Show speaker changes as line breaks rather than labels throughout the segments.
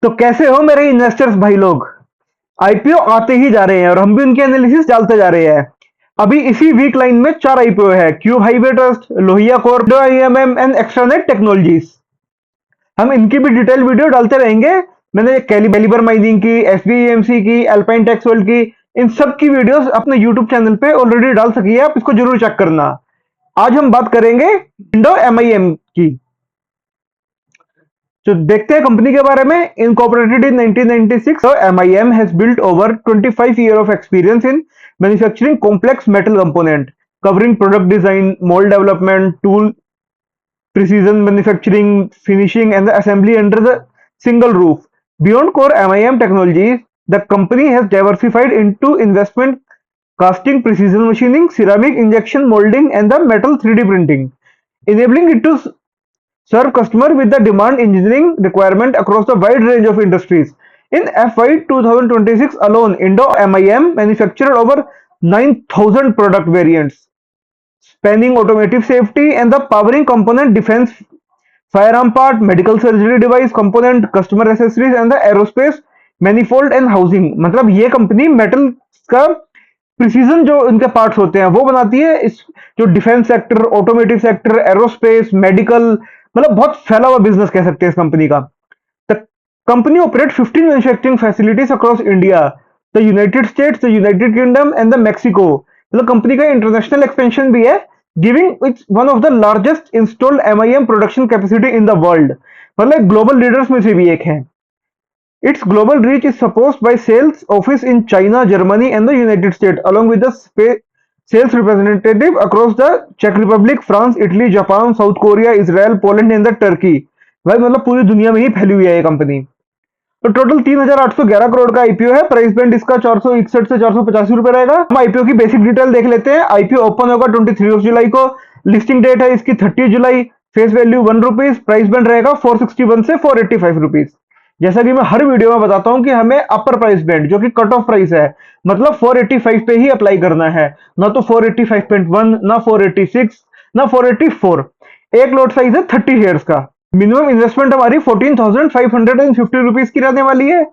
तो कैसे हो मेरे इन्वेस्टर्स भाई लोग। आईपीओ आते ही जा रहे हैं और हम भी उनके एनालिसिस डालते जा रहे हैं। अभी इसी वीक लाइन में 4 आईपीओ है: cube highway trust, Lohia Corp, IMM and extranet technologies. हम इनकी भी डिटेल वीडियो डालते रहेंगे। मैंने कैलिबर माइनिंग की, एसबीएमसी की, अल्पाइन टेक्स वर्ल्ड की, इन सब की वीडियोस अपने यूट्यूब चैनल पे ऑलरेडी डाल सकी है, आप इसको जरूर चेक करना। आज हम बात करेंगे इंडो एमआईएम की। तो देखते हैं कंपनी के बारे में। Incorporated in 1996, so MIM has built over 25 years of experience in manufacturing complex metal component, covering product design, mold development, tool precision manufacturing, finishing, and the assembly under the single roof. Beyond core MIM technologies, the company has diversified into investment casting, precision machining, ceramic injection molding, and the metal 3D printing, enabling it to serve customers with the demand engineering requirement across a wide range of industries. In FY 2026 alone, Indo MIM manufactured over 9,000 product variants, spanning automotive safety and the powering component, defense, firearm part, medical surgery device component, customer accessories and the aerospace, manifold and housing। मतलब ये company metal का precision जो इनके parts होते हैं वो बनाती है। इस जो defence sector, automotive sector, aerospace, medical, मतलब बहुत फैला हुआ बिजनेस कह सकते हैं इस कंपनी का। The company operate 15 manufacturing facilities across India, the United states, the United kingdom and the Mexico. मतलब कंपनी का इंटरनेशनल एक्सपेंशन भी है, giving it's one of the largest installed MIM production capacity in the world. मतलब global leaders में से भी एक है। Its global reach is supported by sales office in China, Germany, and the United States, along with the sales representative across the Czech Republic, France, Italy, Japan, South Korea, Israel, Poland, and the Turkey। भाई मतलब पूरी दुनिया में ही फैली हुई है ये company. तो टोटल 3,811 करोड़ का आईपीओ है। प्राइस बैंड इसका 461 से 485 रुपए रहेगा। हम आईपीओ की बेसिक डिटेल देख लेते हैं। आईपीओ ओपन होगा 23 जुलाई को। लिस्टिंग डेट है इसकी 30 जुलाई। Face value ₹1। प्राइस बैंड रहेगा 461 से 485 रुपीज। जैसा कि मैं हर वीडियो में बताता हूं कि हमें अपर प्राइस बैंड जो कि कट ऑफ प्राइस है, मतलब 485 पे ही अप्लाई करना है, ना तो 485.1, ना 486, ना 484। एक लॉट साइज है 30 शेयर्स का। मिनिमम इन्वेस्टमेंट हमारी 14,550 रुपीज की रहने वाली है।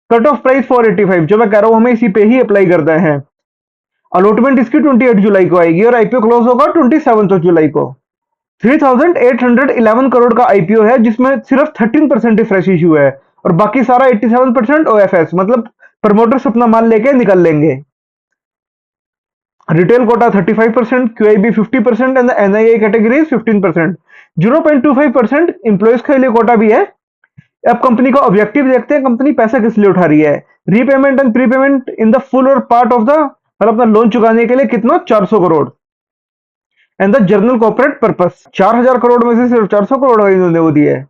कट ऑफ प्राइस 485, जो मैं कह रहा हूं हमें इसी पे ही अप्लाई करना है। अलॉटमेंट इसकी 28 जुलाई को आएगी और आईपीओ क्लोज होगा 27 जुलाई को। 3,811 करोड़ का आईपीओ है, जिसमें सिर्फ 13% ही फ्रेश इश्यू है और बाकी सारा 87% ओएफएस, मतलब प्रमोटर्स अपना माल लेके निकल लेंगे। Retail quota 35%, QIB 50% and NII category 15%। 0.25% employees के लिए कोटा भी है। अब कंपनी का ऑब्जेक्टिव देखते हैं, कंपनी पैसा किस लिए उठा रही है। Repayment and prepayment in the full और पार्ट ऑफ द, मतलब अपना लोन चुकाने के लिए कितना, 400 crore. And the journal corporate purpose 4,000 crore में से सिर्फ 400 करोड़ इन्होंने वो दिए है।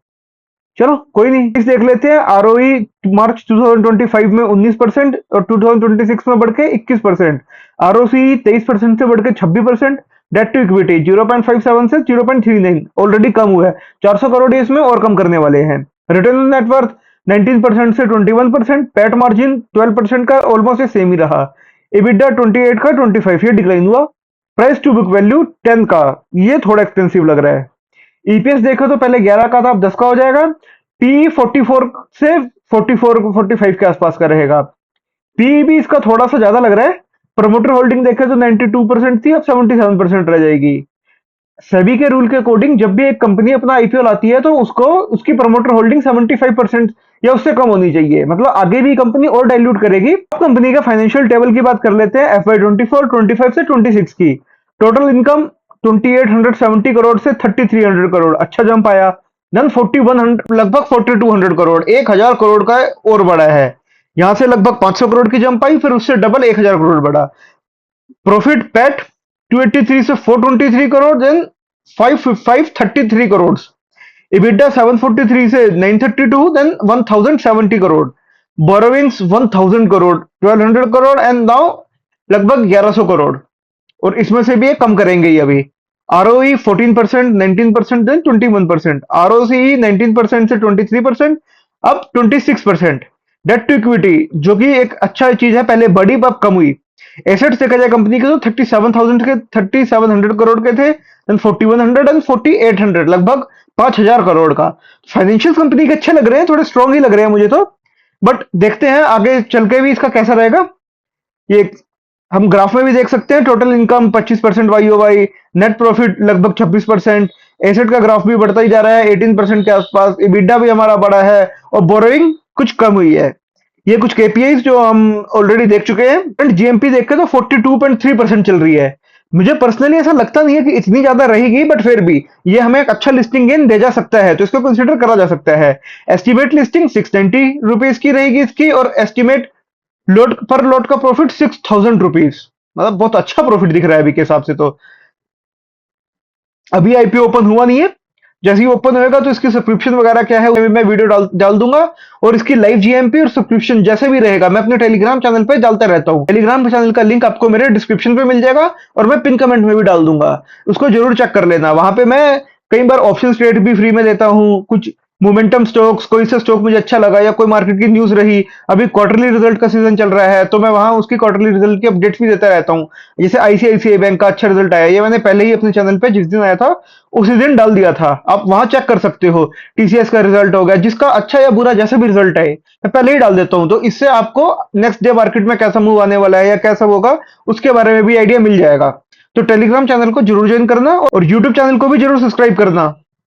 चलो कोई नहीं, इस देख लेते हैं। आरओई मार्च 2025 में 19% और 2026 में बढ़ के 21%। आरओसी 23% से बढ़ के 26%। डेट टू इक्विटी 0.57 से 0.39, ऑलरेडी कम हुआ है। 400 करोड़ इसमें और कम करने वाले हैं। रिटर्न ऑन नेटवर्थ 19% से 21%। पैट मार्जिन 12% का ऑलमोस्ट सेम ही रहा। एबिडा 28 का 25, ये डिक्लाइन हुआ। प्राइस टू बुक वैल्यू 10 का, ये थोड़ा एक्सपेंसिव लग रहा है। ईपीएस देखो तो पहले 11 का था, अब 10 का हो जाएगा। पी 44 से 45 के आसपास का रहेगा। पी भी इसका थोड़ा सा ज्यादा लग रहा है। प्रमोटर होल्डिंग देखे तो 92% थी, अब 77% रह जाएगी। सेबी के रूल के अकॉर्डिंग जब भी एक कंपनी अपना आईपीओ लाती है तो उसको उसकी प्रमोटर होल्डिंग 75% या उससे कम होनी चाहिए, मतलब आगे भी कंपनी और डाइल्यूट करेगी। अब कंपनी का फाइनेंशियल टेबल की बात कर लेते हैं। FY 24, 25 से 26 की टोटल इनकम 2,870 करोड़ से 3,300 करोड़, अच्छा जंप आया। देन 4,100, लगभग 4,200 करोड़, 1,000 करोड़ का और बड़ा है। यहां से लगभग 500 करोड़ की जंप आई, फिर उससे डबल 1,000 करोड़ बढ़ा। प्रॉफिट पैट 283 से 423 करोड़, देन 533 करोड़। EBITDA 743 से 932, then 1,070 crore. Borrowings 1,000 crore, 1,200 crore and now लगभग 1,100 करोड़। और इसमें से भी ये कम करेंगे ही अभी। ROE 14%, 19%, then 21%। आरओसी 19% से 23%, अब 26%। डेट टू इक्विटी जो कि एक अच्छा चीज है, पहले बड़ी अब कम हुई। एसेट्स देखा जाए कंपनी के तो 37,000 के 3,700 करोड़ के थे, देन 4,100 एंड 4,800, लगभग 5,000 करोड़ का। फाइनेंशियल कंपनी के अच्छे लग रहे हैं, थोड़े स्ट्रॉन्ग ही लग रहे हैं मुझे तो, बट देखते हैं आगे चल के भी इसका कैसा रहेगा। ये हम ग्राफ में भी देख सकते हैं, total income 25% Y O Y, net profit लगभग 26%, एसेट का ग्राफ भी बढ़ता ही जा रहा है 18% के आसपास, EBITDA भी हमारा बड़ा है और बोरोइंग कुछ कम हुई है। ये कुछ केपीआईज जो हम ऑलरेडी देख चुके हैं। एंड जीएमपी देख के तो 42.3% चल रही है। मुझे पर्सनली ऐसा लगता नहीं है कि इतनी ज्यादा रहेगी, बट फिर भी ये हमें एक अच्छा लिस्टिंग गेन दे जा सकता है, तो इसको कंसिडर करा जा सकता है। एस्टिमेट लिस्टिंग 690 रुपीज की रहेगी इसकी, और एस्टिमेट लोड पर लोड का प्रॉफिट 6,000 रुपीज, मतलब बहुत अच्छा प्रॉफिट दिख रहा है अभी के हिसाब से तो। अभी आईपीओ ओपन हुआ नहीं है, जैसे ही ओपन होएगा तो इसकी सब्सक्रिप्शन वगैरह क्या है वो मैं वीडियो डाल दूंगा, और इसकी लाइव जीएमपी और सब्सक्रिप्शन जैसे भी रहेगा मैं अपने टेलीग्राम चैनल पे डालता रहता हूँ। टेलीग्राम चैनल का लिंक आपको मेरे डिस्क्रिप्शन पे मिल जाएगा, और मैं पिन कमेंट में भी डाल दूंगा, उसको जरूर चेक कर लेना। वहां पे मैं कई बार ऑप्शन ट्रेड भी फ्री में देता हूँ, कुछ मोमेंटम स्टॉक्स, कोई सा स्टॉक मुझे अच्छा लगा या कोई मार्केट की न्यूज रही, अभी क्वार्टरली रिजल्ट का सीजन चल रहा है तो मैं वहां उसकी क्वार्टरली रिजल्ट की अपडेट्स भी देता रहता हूँ। जैसे आईसीआईसीआई बैंक का अच्छा रिजल्ट आया, ये मैंने पहले ही अपने चैनल पे जिस दिन आया था उसी दिन डाल दिया था, आप वहां चेक कर सकते हो। टीसीएस का रिजल्ट हो गया, जिसका अच्छा या बुरा जैसे भी रिजल्ट आए मैं पहले ही डाल देता हूँ, तो इससे आपको नेक्स्ट डे मार्केट में कैसा मूव आने वाला है या कैसा होगा उसके बारे में भी आइडिया मिल जाएगा। तो टेलीग्राम चैनल को जरूर ज्वाइन करना और यूट्यूब चैनल को भी जरूर सब्सक्राइब करना।